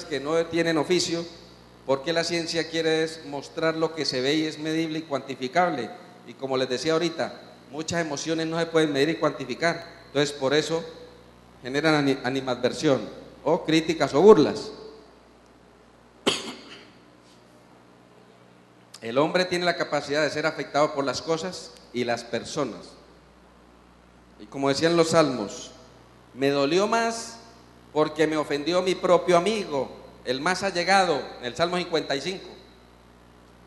que no tienen oficio, porque la ciencia quiere es mostrar lo que se ve y es medible y cuantificable. Y como les decía ahorita, muchas emociones no se pueden medir y cuantificar. Entonces, por eso generan animadversión o críticas o burlas. El hombre tiene la capacidad de ser afectado por las cosas y las personas. Y como decían los salmos, me dolió más porque me ofendió mi propio amigo, el más allegado, en el Salmo 55.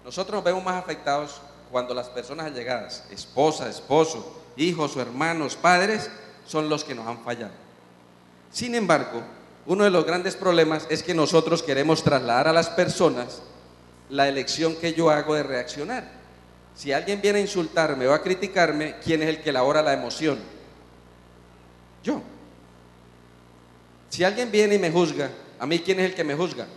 Nosotros nos vemos más afectados cuando las personas allegadas, esposa, esposo, hijos o hermanos, padres, son los que nos han fallado. Sin embargo, uno de los grandes problemas es que nosotros queremos trasladar a las personas la elección que yo hago de reaccionar. Si alguien viene a insultarme o a criticarme, ¿quién es el que elabora la emoción? Yo. Si alguien viene y me juzga, ¿a mí quién es el que me juzga?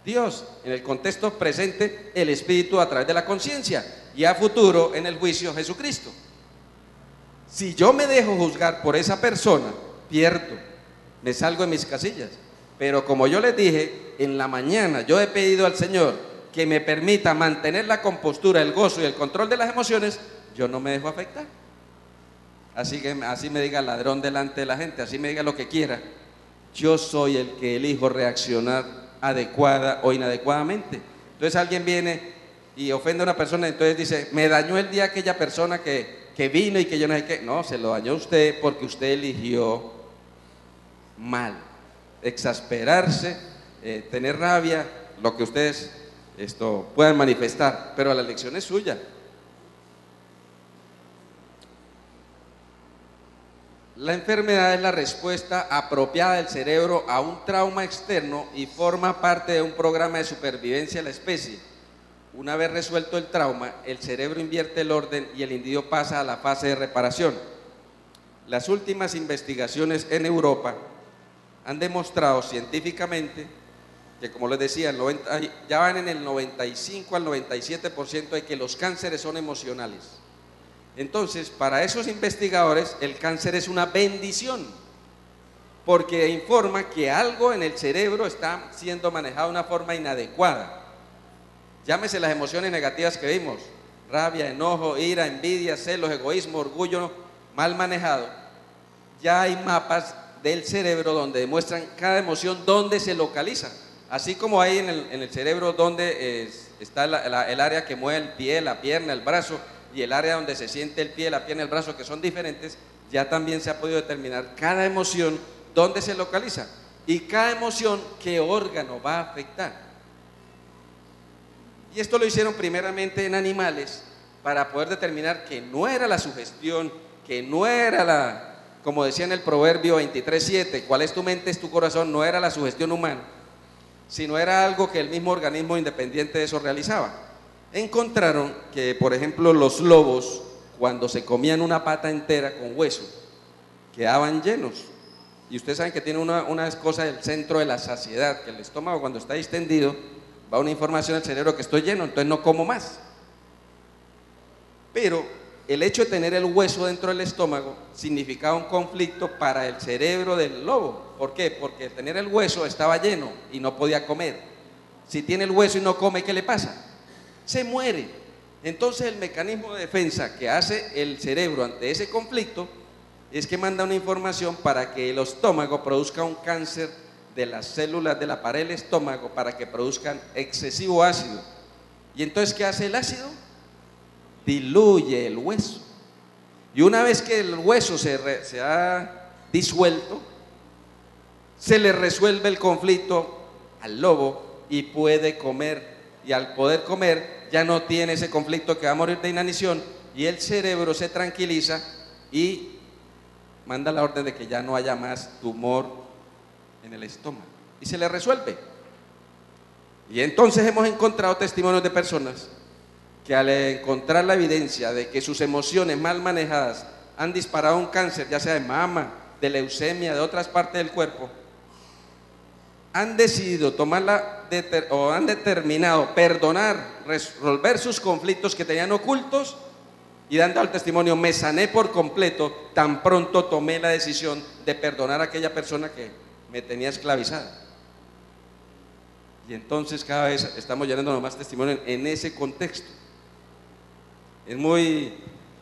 Dios. En el contexto presente, el Espíritu a través de la conciencia, y a futuro en el juicio Jesucristo. Si yo me dejo juzgar por esa persona, pierdo, me salgo de mis casillas. Pero como yo les dije, en la mañana yo he pedido al Señor que me permita mantener la compostura, el gozo y el control de las emociones, yo no me dejo afectar. Así que así me diga ladrón delante de la gente, así me diga lo que quiera, yo soy el que elijo reaccionar adecuada o inadecuadamente. Entonces alguien viene y ofende a una persona, entonces dice, me dañó el día aquella persona que vino y que yo no sé qué. No, se lo dañó usted porque usted eligió mal, exasperarse, tener rabia, lo que ustedes puedan manifestar, pero la elección es suya. La enfermedad es la respuesta apropiada del cerebro a un trauma externo y forma parte de un programa de supervivencia de la especie. Una vez resuelto el trauma, el cerebro invierte el orden y el individuo pasa a la fase de reparación. Las últimas investigaciones en Europa han demostrado científicamente que, como les decía, ya van en el 95 al 97% de que los cánceres son emocionales. Entonces, para esos investigadores, el cáncer es una bendición, porque informa que algo en el cerebro está siendo manejado de una forma inadecuada. Llámese las emociones negativas que vimos, rabia, enojo, ira, envidia, celos, egoísmo, orgullo, mal manejado. Ya hay mapas del cerebro donde demuestran cada emoción dónde se localiza, así como hay en el cerebro donde está el área que mueve el pie, la pierna, el brazo, y el área donde se siente el pie, la pierna, el brazo, que son diferentes. Ya también se ha podido determinar cada emoción dónde se localiza y cada emoción qué órgano va a afectar. Y esto lo hicieron primeramente en animales para poder determinar que no era la sugestión, que no era como decía en el Proverbio 23:7, cuál es tu mente, es tu corazón, no era la sugestión humana, sino era algo que el mismo organismo independiente de eso realizaba. Encontraron que, por ejemplo, los lobos, cuando se comían una pata entera con hueso, quedaban llenos. Y ustedes saben que tiene una cosa del centro de la saciedad, que el estómago cuando está distendido, va una información al cerebro que estoy lleno, entonces no como más. Pero el hecho de tener el hueso dentro del estómago significaba un conflicto para el cerebro del lobo. ¿Por qué? Porque tener el hueso estaba lleno y no podía comer. Si tiene el hueso y no come, ¿qué le pasa? Se muere. Entonces el mecanismo de defensa que hace el cerebro ante ese conflicto es que manda una información para que el estómago produzca un cáncer de las células de la pared del estómago para que produzcan excesivo ácido. ¿Y entonces qué hace el ácido? Diluye el hueso. Y una vez que el hueso se ha disuelto, se le resuelve el conflicto al lobo y puede comer. Y al poder comer ya no tiene ese conflicto que va a morir de inanición, y el cerebro se tranquiliza y manda la orden de que ya no haya más tumor en el estómago y se le resuelve. Y entonces hemos encontrado testimonios de personas que al encontrar la evidencia de que sus emociones mal manejadas han disparado un cáncer, ya sea de mama, de leucemia, de otras partes del cuerpo, han decidido han determinado perdonar, resolver sus conflictos que tenían ocultos, y dando el testimonio, me sané por completo tan pronto tomé la decisión de perdonar a aquella persona que me tenía esclavizada. Y entonces cada vez estamos llenándonos más testimonio en ese contexto. Es muy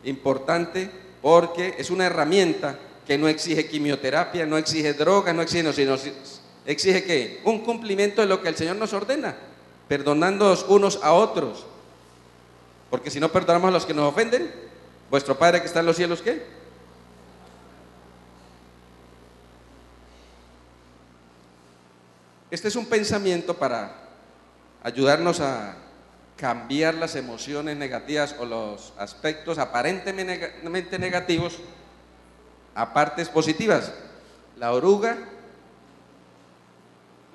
importante porque es una herramienta que no exige quimioterapia, no exige droga, no exige, sino exige ¿qué? Un cumplimiento de lo que el Señor nos ordena, perdonándonos unos a otros. Porque si no perdonamos a los que nos ofenden, vuestro Padre que está en los cielos, ¿qué? Este es un pensamiento para ayudarnos a cambiar las emociones negativas o los aspectos aparentemente negativos a partes positivas. La oruga,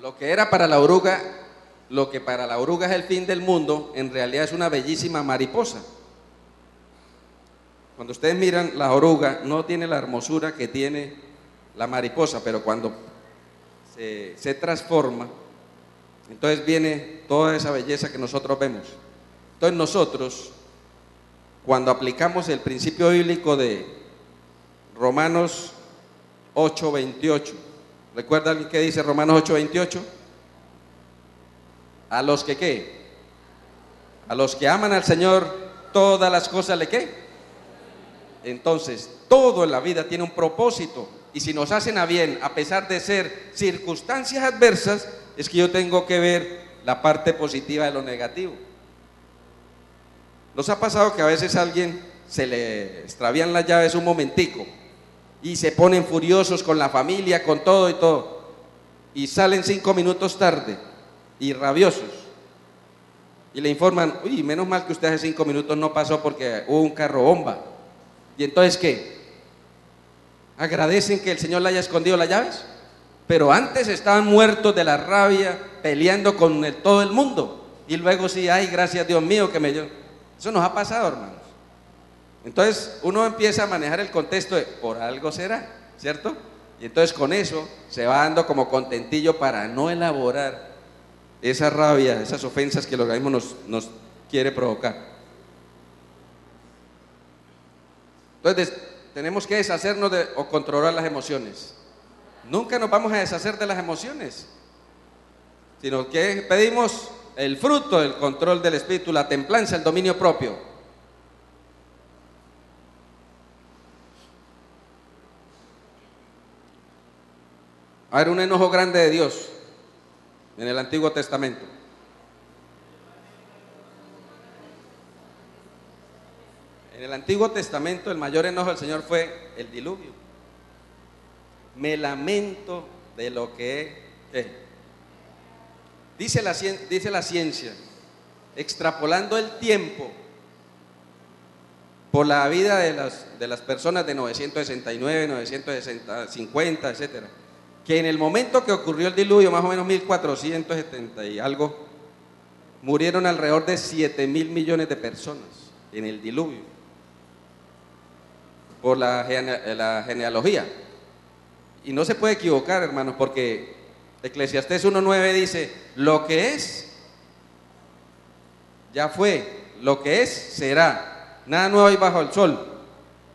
lo que era para la oruga, lo que para la oruga es el fin del mundo, en realidad es una bellísima mariposa. Cuando ustedes miran la oruga, no tiene la hermosura que tiene la mariposa, pero cuando se transforma, entonces viene toda esa belleza que nosotros vemos. Entonces nosotros, cuando aplicamos el principio bíblico de Romanos 8:28, ¿recuerda alguien que dice Romanos 8:28? A los que ¿qué? A los que aman al Señor, todas las cosas ¿le qué? Entonces, todo en la vida tiene un propósito. Y si nos hacen a bien, a pesar de ser circunstancias adversas, es que yo tengo que ver la parte positiva de lo negativo. ¿Nos ha pasado que a veces a alguien se le extravían las llaves un momentico y se ponen furiosos con la familia, con todo y todo, y salen 5 minutos tarde y rabiosos y le informan, uy, menos mal que usted hace 5 minutos no pasó porque hubo un carro bomba? Y entonces ¿qué? Agradecen que el Señor le haya escondido las llaves, pero antes estaban muertos de la rabia, peleando con todo el mundo, y luego sí, ay, gracias Dios mío que me dio. Eso nos ha pasado, hermanos. Entonces uno empieza a manejar el contexto de por algo será, ¿cierto? Y entonces con eso se va dando como contentillo para no elaborar esa rabia, esas ofensas que el organismo nos quiere provocar. Entonces tenemos que deshacernos o controlar las emociones. Nunca nos vamos a deshacer de las emociones, sino que pedimos el fruto del control del espíritu, la templanza, el dominio propio. A ver, un enojo grande de Dios en el Antiguo Testamento. En el Antiguo Testamento el mayor enojo del Señor fue el diluvio. Me lamento de lo que dice la ciencia, extrapolando el tiempo por la vida de las personas de 969, 950, etcétera, que en el momento que ocurrió el diluvio, más o menos 1470 y algo, murieron alrededor de 7.000 millones de personas en el diluvio, por la genealogía. Y no se puede equivocar, hermanos, porque Eclesiastés 1:9 dice, lo que es, ya fue, lo que es, será, nada nuevo hay bajo el sol.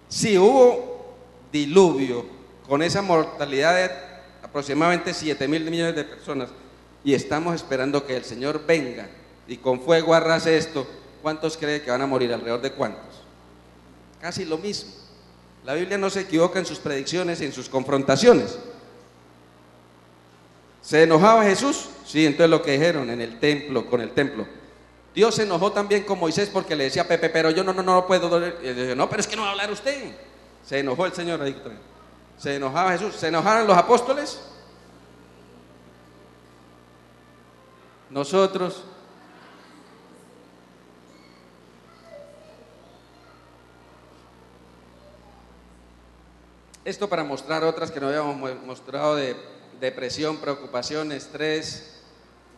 Si hubo diluvio con esa mortalidad de aproximadamente 7.000 millones de personas, y estamos esperando que el Señor venga y con fuego arrase esto, ¿cuántos creen que van a morir? ¿Alrededor de cuántos? Casi lo mismo. La Biblia no se equivoca en sus predicciones y en sus confrontaciones. ¿Se enojaba Jesús? Sí, entonces lo que dijeron en el templo, con el templo. Dios se enojó también con Moisés porque le decía a Pepe, pero yo no puedo doler. Y le dije, no, pero es que no va a hablar usted. Se enojó el Señor ahí también. Se enojaba Jesús. ¿Se enojaron los apóstoles? Nosotros. Esto para mostrar otras que no habíamos mostrado de depresión, preocupación, estrés.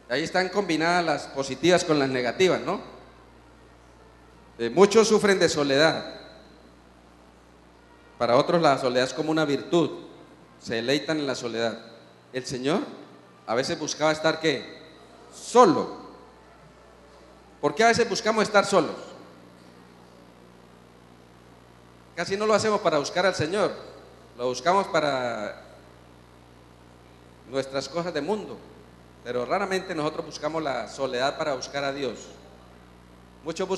Ahí están combinadas las positivas con las negativas, ¿no? Muchos sufren de soledad. Para otros la soledad es como una virtud. Se deleitan en la soledad. El Señor a veces buscaba estar ¿qué? Solo. ¿Por qué a veces buscamos estar solos? Casi no lo hacemos para buscar al Señor. Lo buscamos para nuestras cosas de mundo. pero raramente nosotros buscamos la soledad para buscar a Dios. Muchos buscan